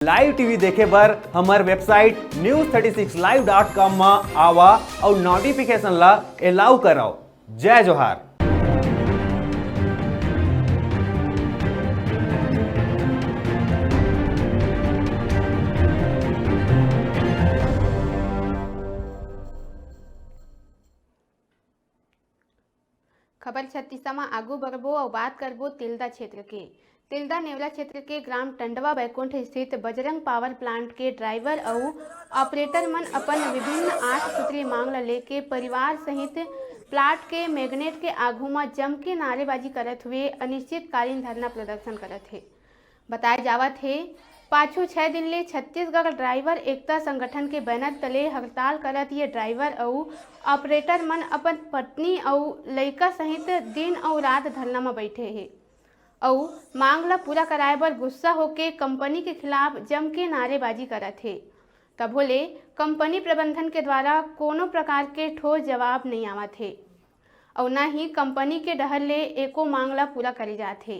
Live TV देखे बर हमार वेबसाइट news36live.com में आवा और नोटिफिकेशन ला अलाउ कराओ। जय जोहार। खबर छत्तीसा में आगू बढ़बो और बात करबो तिल्दा क्षेत्र के। तिल्दा नेवला क्षेत्र के ग्राम टंडवा बैकुंठ स्थित बजरंग पावर प्लांट के ड्राइवर और ऑपरेटर मन अपन विभिन्न 8 सूत्रीय मांग ला लेके परिवार सहित प्लांट के मैग्नेट के आगू में जम के नारेबाजी करत हुए अनिश्चितकालीन धरना प्रदर्शन करत है। बताया जावत है पाछू 6 दिन ले छत्तीसगढ़ ड्राइवर एकता संगठन के बैनर तले हड़ताल करत ये ड्राइवर और ऑपरेटर मन अपन पत्नी और लड़का सहित दिन और रात धरना में बैठे हैं और मांग ला पूरा कराए बर गुस्सा होके कंपनी के खिलाफ जम के नारेबाजी करत है। तब बोले कंपनी प्रबंधन के द्वारा कोनो प्रकार के ठोस जवाब नहीं आवत है और न ही कंपनी के डहर ले एको मांग ला पूरा करे जात है,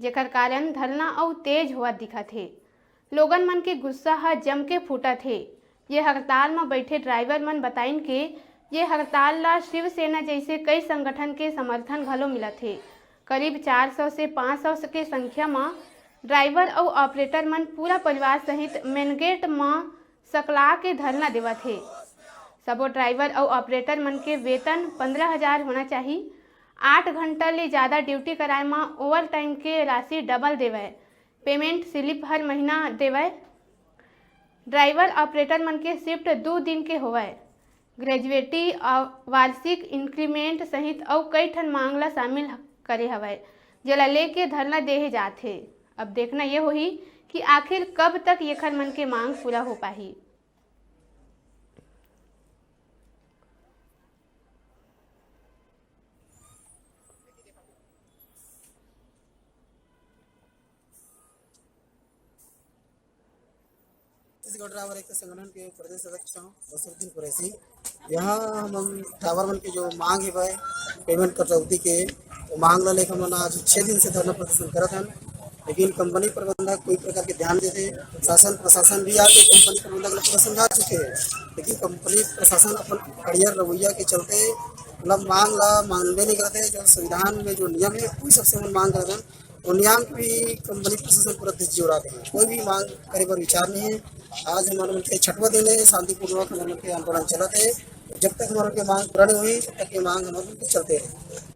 जेकर कारण धरना और तेज हुआ दिखत है। लोगन मन के गुस्सा ह जम के फूटत है। ये हड़ताल में बैठे ड्राइवर मन बताइन के ये हड़ताल ला शिवसेना जैसे कई संगठन के समर्थन घलो मिलत है। करीब 400 से 500 के संख्या में ड्राइवर और ऑपरेटर मन पूरा परिवार सहित मेनगेट में सकला के धरना देवत है। सबो ड्राइवर और ऑपरेटर मन के वेतन 15,000 होना चाहिए। 8 घंटा ले ज़्यादा ड्यूटी कराए में ओवर टाइम के राशि डबल देवे, पेमेंट स्लिप हर महीना देवे। ड्राइवर ऑपरेटर मन के शिफ्ट 2 दिन के होवे, ग्रेजुएटी और वार्षिक इंक्रीमेंट सहित और कई ठन मांगला शामिल करे हवे, जेला लेके धरना देहे जाथे। अब देखना ये होही कि आखिर कब तक एखर मन के मांग पूरा हो पाही। छत्तीसगढ़ ड्राइवर एकता संगठन के प्रदेश अध्यक्ष बसरुद्दीन कुरैशी। यहाँ हम ड्राइवर मन की जो मांग है वह पेमेंट कटौती के वो मांग ला लेकर हम आज 6 दिन से धरना प्रदर्शन करत हैं, लेकिन कंपनी प्रबंधक कोई प्रकार के ध्यान देते। शासन प्रशासन भी आके कंपनी प्रबंधक पूरा समझा चुके हैं, लेकिन कंपनी प्रशासन अपन कड़ियर रवैया के चलते मतलब मांग ला मानवे नहीं करते। जो संविधान में जो नियम है वही सबसे हम मांग करते हैं, वो नियम की भी कंपनी प्रशासन पूरा धिज जोड़ाते हैं। कोई भी मांग करे पर विचार नहीं है। आज हमारे मन के 6वां दिन है, शांतिपूर्वक हमारे मन के आंदोलन चलते है। जब तक हमारे के मांग पूरा नहीं हुई तब तक ये मांग हमारे चलते रहे।